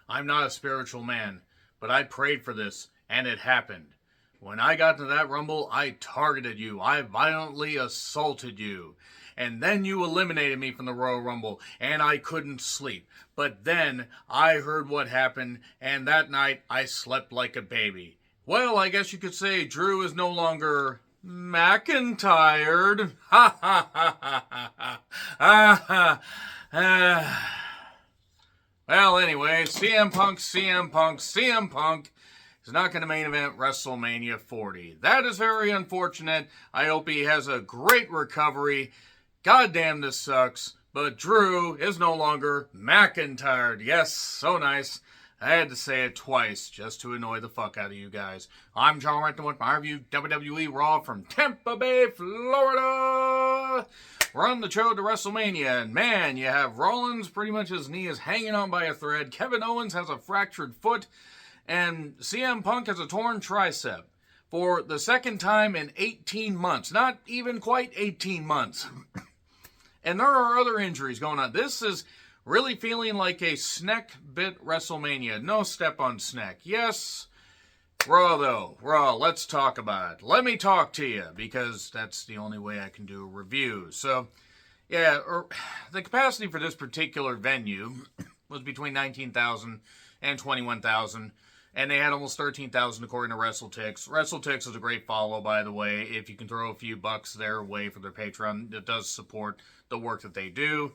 I'm not a spiritual man, but I prayed for this, and it happened. When I got to that Rumble, I targeted you. I violently assaulted you. And then you eliminated me from the Royal Rumble, and I couldn't sleep. But then I heard what happened, and that night I slept like a baby. Well, I guess you could say Drew is no longer McIntyred. Ha ha ha ha ha ha ha. Well, anyway, CM Punk is not going to main event WrestleMania 40. That is very unfortunate. I hope he has a great recovery. Goddamn, this sucks. But Drew is no longer McIntyred. Yes, so nice. I had to say it twice just to annoy the fuck out of you guys. I'm John Renton with my review WWE Raw from Tampa Bay, Florida. We're on the show to WrestleMania, and man, you have Rollins, pretty much his knee is hanging on by a thread. Kevin Owens has a fractured foot, and CM Punk has a torn tricep. For the second time in 18 months. Not even quite 18 months. And there are other injuries going on. This is really feeling like a snack bit WrestleMania. No step on snack. Yes, Raw though. Raw, let's talk about it. Let me talk to you, because that's the only way I can do a review. So, yeah, the capacity for this particular venue was between 19,000 and 21,000. And they had almost 13,000 according to WrestleTix. WrestleTix is a great follow, by the way. If you can throw a few bucks their way for their Patreon, it does support the work that they do.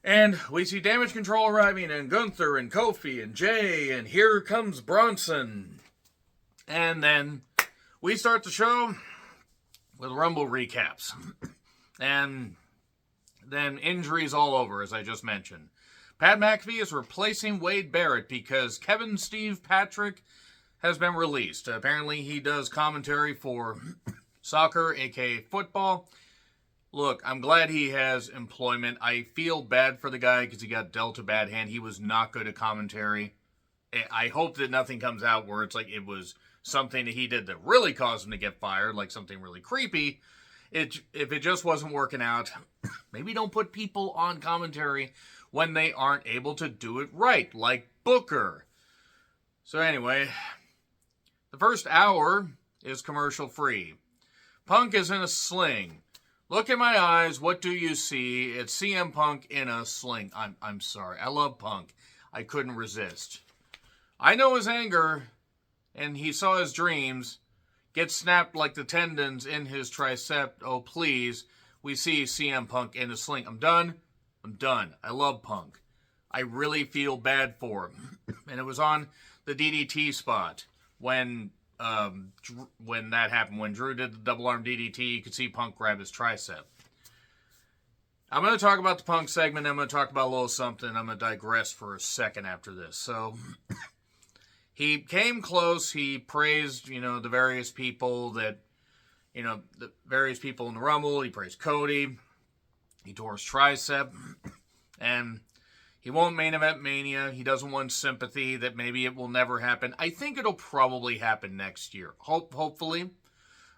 And we see Damage Control arriving, and Gunther, and Kofi, and Jay, and here comes Bronson. And then we start the show with Rumble recaps. And then injuries all over, as I just mentioned. Pat McAfee is replacing Wade Barrett because Kevin Steve Patrick has been released. Apparently he does commentary for soccer, aka football. Look, I'm glad he has employment. I feel bad for the guy because he got dealt a bad hand. He was not good at commentary. I hope that nothing comes out where it's like it was something that he did that really caused him to get fired, like something really creepy. If it just wasn't working out, maybe don't put people on commentary when they aren't able to do it right, like Booker. So anyway, the first hour is commercial free. Punk is in a sling. Look in my eyes, what do you see? It's CM Punk in a sling. I'm sorry, I love Punk. I couldn't resist. I know his anger, and he saw his dreams get snapped like the tendons in his tricep. Oh, please. We see CM Punk in a sling. I'm done. I love Punk. I really feel bad for him. And it was on the DDT spot when that happened. When Drew did the double arm DDT, you could see Punk grab his tricep. I'm going to talk about the Punk segment. I'm going to talk about a little something. I'm going to digress for a second after this. So he came close. He praised, the various people the various people in the Rumble. He praised Cody. He tore his tricep, and he won't main event Mania. He doesn't want sympathy that maybe it will never happen. I think it'll probably happen next year. Hopefully.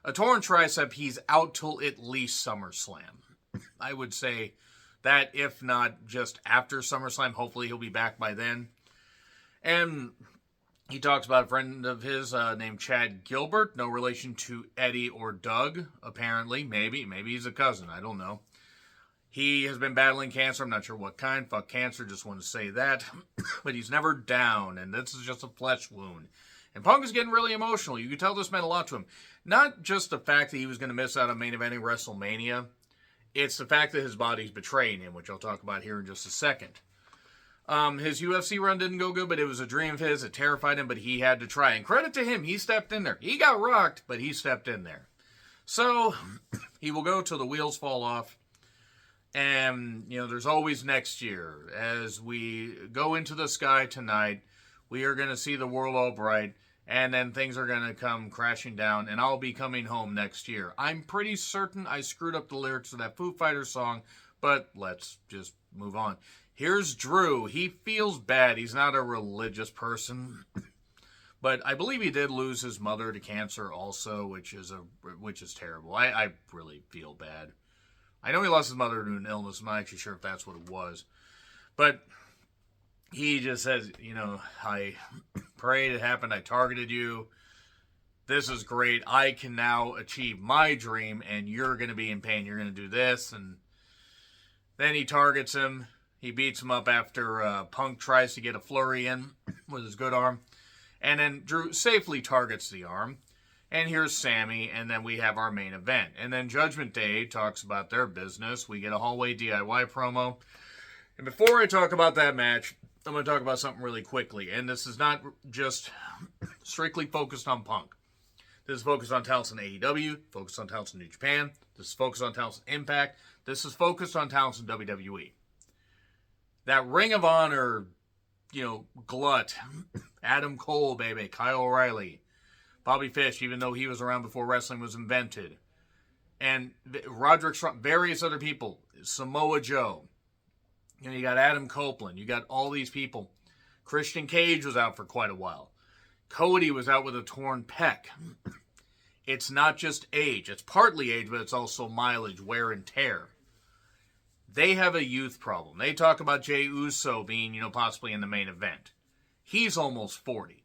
A torn tricep, he's out till at least SummerSlam. I would say that, if not just after SummerSlam. Hopefully he'll be back by then. And he talks about a friend of his named Chad Gilbert. No relation to Eddie or Doug, apparently. Maybe he's a cousin. I don't know. He has been battling cancer. I'm not sure what kind. Fuck cancer. Just want to say that. But he's never down. And this is just a flesh wound. And Punk is getting really emotional. You can tell this meant a lot to him. Not just the fact that he was going to miss out on main eventing WrestleMania. It's the fact that his body's betraying him, which I'll talk about here in just a second. His UFC run didn't go good, but it was a dream of his. It terrified him, but he had to try. And credit to him, he stepped in there. He got rocked, but he stepped in there. So, he will go till the wheels fall off. And, there's always next year. As we go into the sky tonight, we are going to see the world all bright, and then things are going to come crashing down, and I'll be coming home next year. I'm pretty certain I screwed up the lyrics of that Foo Fighters song, but let's just move on. Here's Drew. He feels bad. He's not a religious person. But I believe he did lose his mother to cancer also, which is terrible. I really feel bad. I know he lost his mother to an illness. I'm not actually sure if that's what it was. But he just says, I prayed it happened. I targeted you. This is great. I can now achieve my dream, and you're going to be in pain. You're going to do this. And then he targets him. He beats him up after Punk tries to get a flurry in with his good arm. And then Drew safely targets the arm. And here's Sammy, and then we have our main event. And then Judgment Day talks about their business. We get a hallway DIY promo. And before I talk about that match, I'm going to talk about something really quickly. And this is not just strictly focused on Punk. This is focused on talents in AEW, focused on talents in New Japan. This is focused on talents in Impact. This is focused on talents in WWE. That Ring of Honor, glut, Adam Cole, baby, Kyle O'Reilly, Bobby Fish, even though he was around before wrestling was invented, and Roderick Strong, various other people, Samoa Joe. You got Adam Copeland. You got all these people. Christian Cage was out for quite a while. Cody was out with a torn pec. It's not just age. It's partly age, but it's also mileage, wear and tear. They have a youth problem. They talk about Jey Uso being, possibly in the main event. He's almost 40.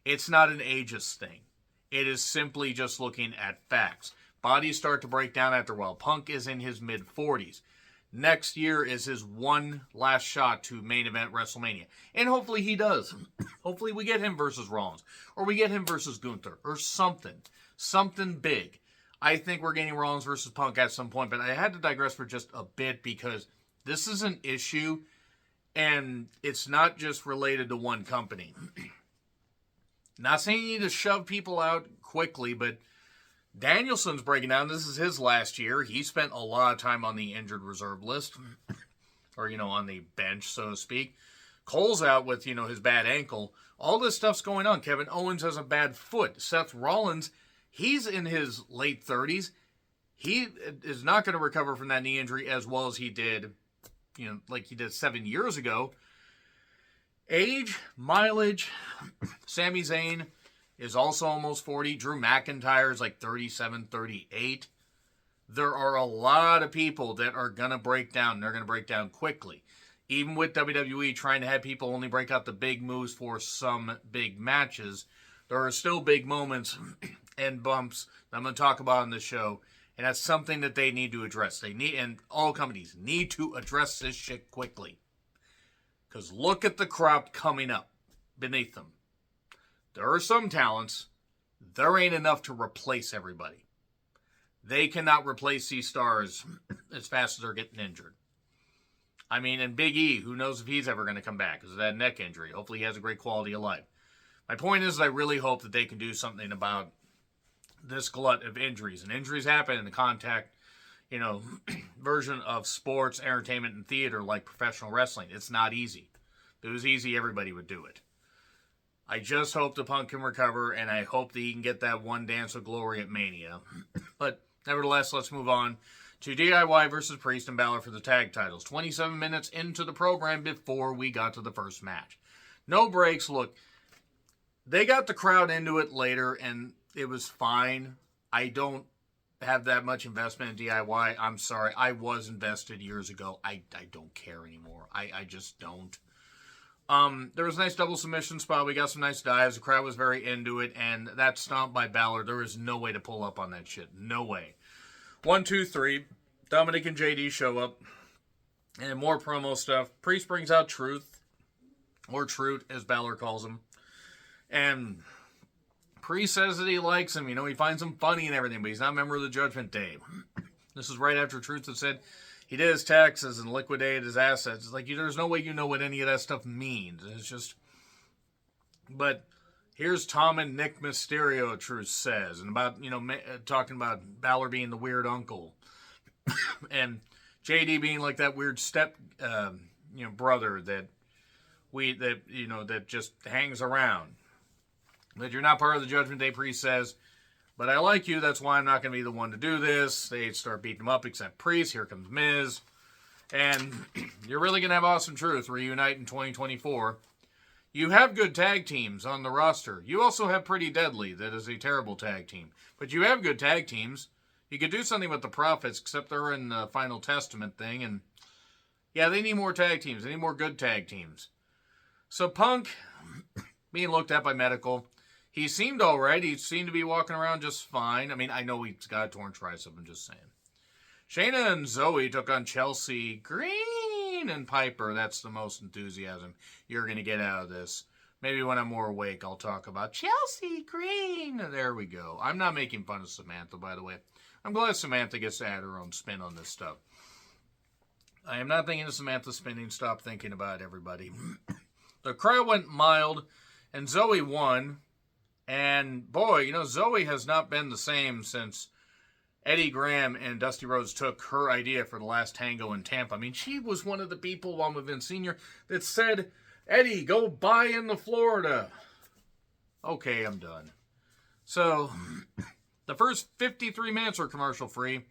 It's not an ageist thing. It is simply just looking at facts. Bodies start to break down after a while. Punk is in his mid-40s. Next year is his one last shot to main event WrestleMania. And hopefully he does. Hopefully we get him versus Rollins. Or we get him versus Gunther. Or something. Something big. I think we're getting Rollins versus Punk at some point. But I had to digress for just a bit because this is an issue. And it's not just related to one company. Not saying you need to shove people out quickly, but Danielson's breaking down. This is his last year. He spent a lot of time on the injured reserve list. Or, on the bench, so to speak. Cole's out with, his bad ankle. All this stuff's going on. Kevin Owens has a bad foot. Seth Rollins, he's in his late 30s. He is not going to recover from that knee injury as well as he did, like he did 7 years ago. Age, mileage, Sami Zayn is also almost 40. Drew McIntyre is like 37, 38. There are a lot of people that are going to break down. And they're going to break down quickly. Even with WWE trying to have people only break out the big moves for some big matches, there are still big moments and bumps that I'm going to talk about on this show. And that's something that they need to address. And all companies need to address this shit quickly. Because look at the crop coming up beneath them. There are some talents. There ain't enough to replace everybody. They cannot replace these stars as fast as they're getting injured. And Big E, who knows if he's ever going to come back because of that neck injury. Hopefully he has a great quality of life. My point is I really hope that they can do something about this glut of injuries. And injuries happen in the contact, version of sports, entertainment, and theater like professional wrestling. It's not easy. If it was easy, everybody would do it. I just hope the Punk can recover, and I hope that he can get that one dance of glory at Mania. But nevertheless, let's move on to DIY versus Priest and Balor for the tag titles. 27 minutes into the program before we got to the first match. No breaks. Look, they got the crowd into it later, and it was fine. I don't have that much investment in DIY. I'm sorry. I was invested years ago. I don't care anymore. I just don't. There was a nice double submission spot. We got some nice dives. The crowd was very into it. And that stomp by Balor, there is no way to pull up on that shit. No way. 1, 2, 3. Dominic and JD show up. And more promo stuff. Priest brings out Truth. Or Truth, as Balor calls him. And Priest says that he likes him. He finds him funny and everything. But he's not a member of the Judgment Day. This is right after Truth had said he did his taxes and liquidated his assets. It's like, there's no way you know what any of that stuff means. It's just... But here's Tom and Nick Mysterio, Truth says. And about, talking about Balor being the weird uncle. And JD being like that weird step, brother that just hangs around. But you're not part of the Judgment Day, Priest says. But I like you, that's why I'm not going to be the one to do this. They start beating him up, except Priest. Here comes Miz. And you're really going to have Awesome Truth reunite in 2024. You have good tag teams on the roster. You also have Pretty Deadly, that is a terrible tag team. But you have good tag teams. You could do something with the Profits, except they're in the Final Testament thing. And yeah, they need more tag teams. They need more good tag teams. So Punk being looked at by medical. He seemed all right. He seemed to be walking around just fine. I mean, I know he's got a torn tricep. I'm just saying. Shayna and Zoe took on Chelsea Green and Piper. That's the most enthusiasm you're going to get out of this. Maybe when I'm more awake, I'll talk about Chelsea Green. There we go. I'm not making fun of Samantha, by the way. I'm glad Samantha gets to add her own spin on this stuff. I am not thinking of Samantha spinning. Stop thinking about it, everybody. The crowd went mild, and Zoe won. And, boy, you know, Zoe has not been the same since Eddie Graham and Dusty Rhodes took her idea for the last tango in Tampa. I mean, she was one of the people, along with Vince Sr., that said, Eddie, go buy into Florida. Okay, I'm done. So, the first 53 minutes are commercial-free.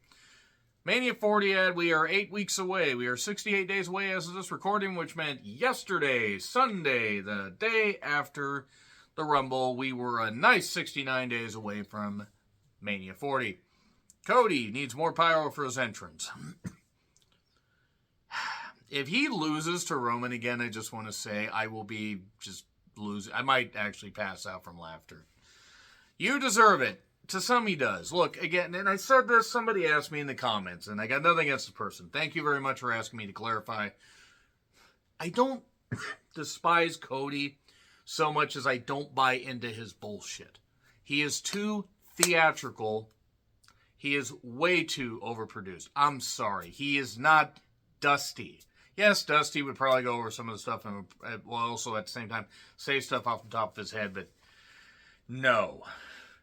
Mania 40 ad, we are 8 weeks away. We are 68 days away as of this recording, which meant yesterday, Sunday, the day after the Rumble, we were a nice 69 days away from Mania 40. Cody needs more pyro for his entrance. If he loses to Roman again, I just want to say I will be just losing. I might actually pass out from laughter. You deserve it. To some he does. Look, again, and I said this, somebody asked me in the comments, and I got nothing against the person. Thank you very much for asking me to clarify. I don't despise Cody so much as I don't buy into his bullshit. He is too theatrical. He is way too overproduced. I'm sorry. He is not Dusty. Yes, Dusty would probably go over some of the stuff and will also at the same time say stuff off the top of his head, but no.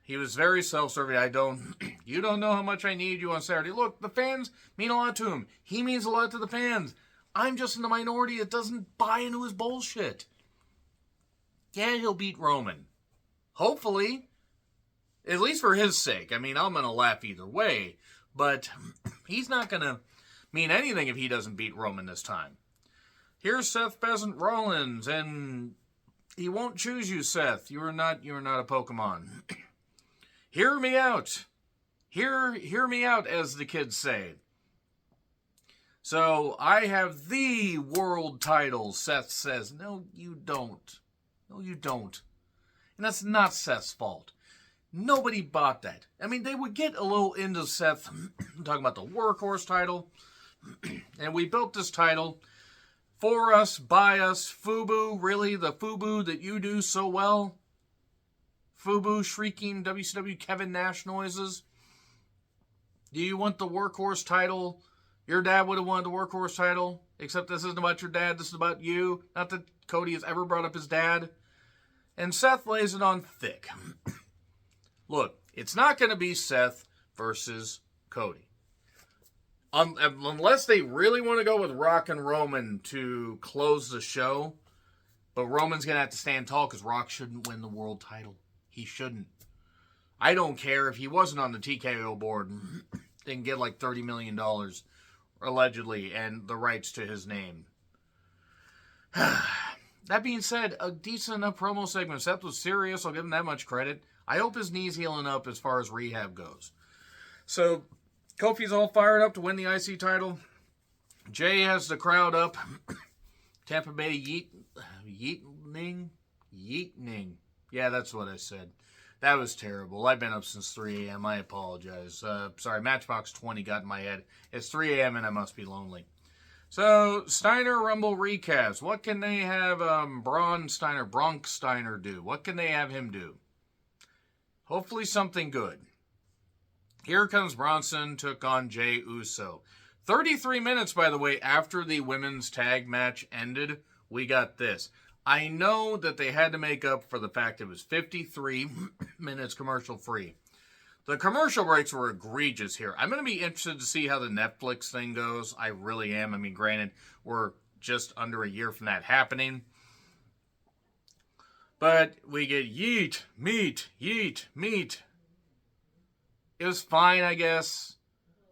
He was very self-serving. You don't know how much I need you on Saturday. Look, the fans mean a lot to him. He means a lot to the fans. I'm just in the minority that doesn't buy into his bullshit. Yeah, he'll beat Roman. Hopefully. At least for his sake. I mean, I'm going to laugh either way. But he's not going to mean anything if he doesn't beat Roman this time. Here's Seth Pheasant Rollins, and he won't choose you, Seth. You are not a Pokemon. Hear me out. Hear me out, as the kids say. So, I have the world title, Seth says. No, you don't. No, you don't. And that's not Seth's fault. Nobody bought that. I mean, they would get a little into Seth talking about the workhorse title. And we built this title for us, by us. FUBU, really? The FUBU that you do so well? FUBU shrieking WCW Kevin Nash noises? Do you want the workhorse title? Your dad would have wanted the workhorse title, except this isn't about your dad, this is about you. Not that Cody has ever brought up his dad. And Seth lays it on thick. Look, it's not going to be Seth versus Cody. Unless they really want to go with Rock and Roman to close the show. But Roman's going to have to stand tall because Rock shouldn't win the world title. He shouldn't. I don't care if he wasn't on the TKO board and didn't get like $30 million, allegedly, and the rights to his name. That being said, a decent enough promo segment. Seth was serious. I'll give him that much credit. I hope his knee's healing up as far as rehab goes. So, Kofi's all fired up to win the IC title. Jay has the crowd up. Tampa Bay Yeetning. Yeah, that's what I said. That was terrible. I've been up since 3 a.m. I apologize. Sorry, Matchbox 20 got in my head. It's 3 a.m. and I must be lonely. So, Steiner Rumble recaps. What can they have Bronk Steiner do? What can they have him do? Hopefully something good. Here comes Bronson, took on Jey Uso. 33 minutes, by the way, after the women's tag match ended, we got this. I know that they had to make up for the fact it was 53 minutes commercial free. The commercial breaks were egregious here. I'm going to be interested to see how the Netflix thing goes. I really am. I mean, granted, we're just under a year from that happening. But we get yeet, meat. It was fine, I guess.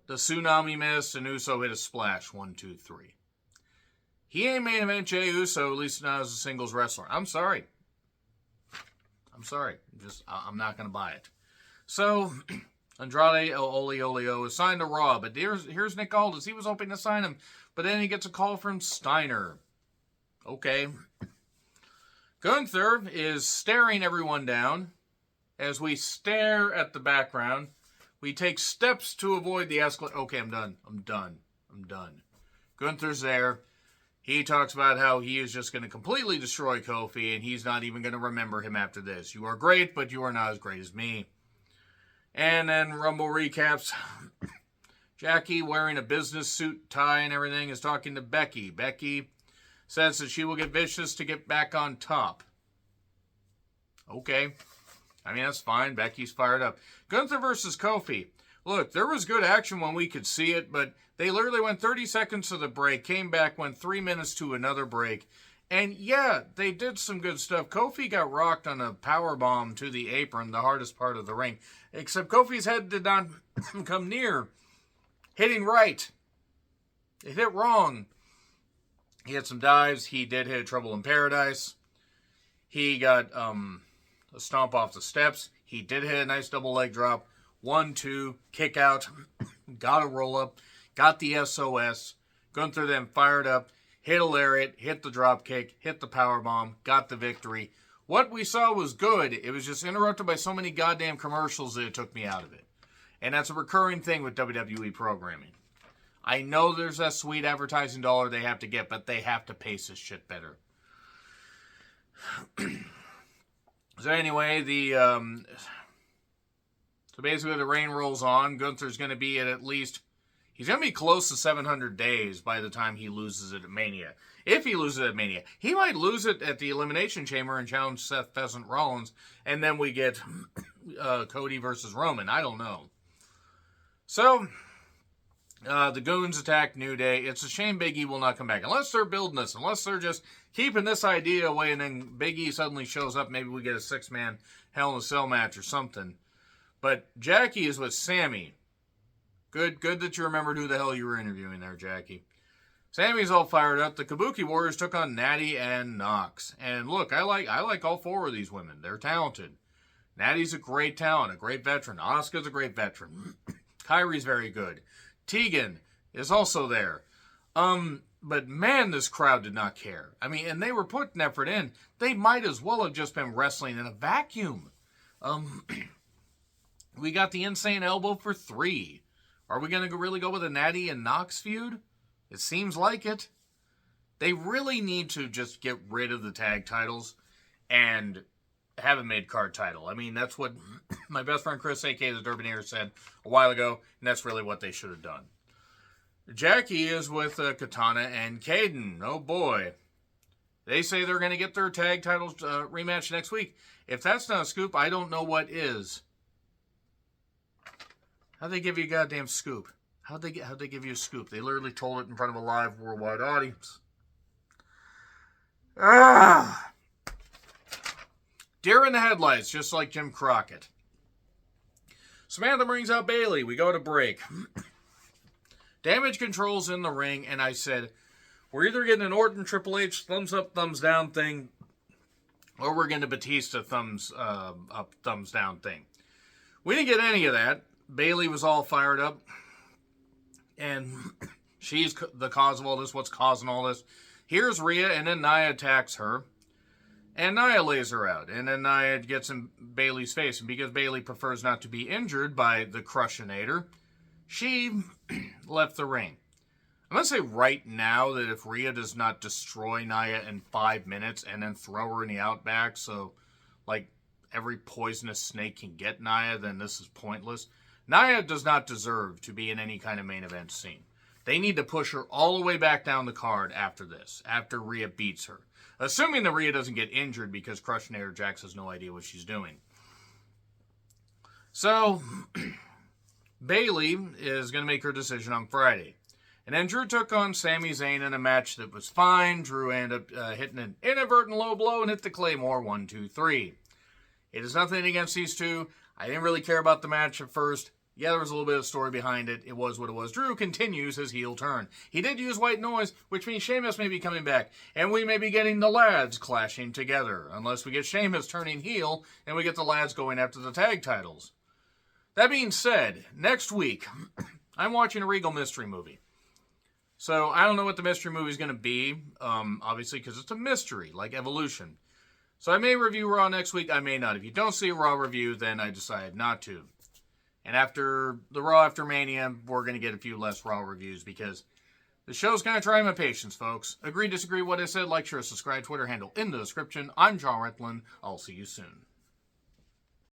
The tsunami missed, and Uso hit a splash. 1, 2, 3. He ain't main event Jey Uso, at least not as a singles wrestler. I'm sorry. I'm not going to buy it. So, Andrade Olio is signed to Raw, but here's Nick Aldis. He was hoping to sign him, but then he gets a call from Steiner. Okay. Gunther is staring everyone down. As we stare at the background, we take steps to avoid the escalator. Okay, I'm done. Gunther's there. He talks about how he is just going to completely destroy Kofi, and he's not even going to remember him after this. You are great, but you are not as great as me. And then Rumble recaps. Jackie, wearing a business suit, tie, and everything, is talking to Becky. Becky says that she will get vicious to get back on top. Okay. I mean, that's fine. Becky's fired up. Gunther versus Kofi. Look, there was good action when we could see it, but they literally went 30 seconds to the break, came back, went 3 minutes to another break. And yeah, they did some good stuff. Kofi got rocked on a power bomb to the apron, the hardest part of the ring. Except Kofi's head did not come near hitting right. It hit wrong. He had some dives. He did hit Trouble in Paradise. He got a stomp off the steps. He did hit a nice double leg drop. 1, 2, kick out. Got a roll up. Got the SOS. Gunther then fired up. Hit a lariat. Hit the drop kick. Hit the power bomb. Got the victory. What we saw was good. It was just interrupted by so many goddamn commercials that it took me out of it. And that's a recurring thing with WWE programming. I know there's that sweet advertising dollar they have to get, but they have to pace this shit better. So anyway, so basically the reign rolls on. Gunther's going to be at least, he's going to be close to 700 days by the time he loses it at Mania. If he loses it at Mania. He might lose it at the Elimination Chamber and challenge Seth Pheasant Rollins, and then we get Cody versus Roman. I don't know. So, the Goons attack New Day. It's a shame Big E will not come back. Unless they're building this. Unless they're just keeping this idea away and then Big E suddenly shows up. Maybe we get a 6-man Hell in a Cell match or something. But Jackie is with Sammy. Good that you remembered who the hell you were interviewing there, Jackie. Sammy's all fired up. The Kabuki Warriors took on Natty and Nox. And look, I like all 4 of these women. They're talented. Natty's a great talent, a great veteran. Asuka's a great veteran. Kyrie's very good. Tegan is also there. But man, this crowd did not care. I mean, and they were putting effort in. They might as well have just been wrestling in a vacuum. We got the insane elbow for 3. Are we going to really go with a Natty and Nox feud? It seems like it. They really need to just get rid of the tag titles and have a mid-card title. I mean, that's what my best friend Chris, a.k.a. the Durbaneer, said a while ago, and that's really what they should have done. Jackie is with Katana and Caden. Oh, boy. They say they're going to get their tag titles rematch next week. If that's not a scoop, I don't know what is. How'd they give you a goddamn scoop? How'd they give you a scoop? They literally told it in front of a live worldwide audience. Deer in the headlights, just like Jim Crockett. Samantha brings out Bayley. We go to break. Damage Control's in the ring, and I said, we're either getting an Orton Triple H thumbs up, thumbs down thing, or we're getting a Batista thumbs up, thumbs down thing. We didn't get any of that. Bayley was all fired up, and she's the cause of all this, what's causing all this. Here's Rhea, and then Nia attacks her, and Nia lays her out, and then Nia gets in Bayley's face, and because Bayley prefers not to be injured by the Crushinator, she left the ring. I'm going to say right now that if Rhea does not destroy Nia in 5 minutes and then throw her in the Outback so, like, every poisonous snake can get Nia, then this is pointless. Nia does not deserve to be in any kind of main event scene. They need to push her all the way back down the card after this, after Rhea beats her. Assuming that Rhea doesn't get injured because Crushinator Jax has no idea what she's doing. So, Bayley is going to make her decision on Friday. And then Drew took on Sami Zayn in a match that was fine. Drew ended up hitting an inadvertent low blow and hit the Claymore 1, 2, 3. It is nothing against these two. I didn't really care about the match at first. Yeah, there was a little bit of story behind it. It was what it was. Drew continues his heel turn. He did use white noise, which means Sheamus may be coming back. And we may be getting the lads clashing together. Unless we get Sheamus turning heel and we get the lads going after the tag titles. That being said, next week, I'm watching a Regal mystery movie. So I don't know what the mystery movie is going to be, obviously, because it's a mystery, like Evolution. So I may review Raw next week, I may not. If you don't see a Raw review, then I decided not to. And after the Raw after Mania, we're going to get a few less Raw reviews because the show's going to try my patience, folks. Agree, disagree, what I said, like, share, subscribe, Twitter handle in the description. I'm John Retlin. I'll see you soon.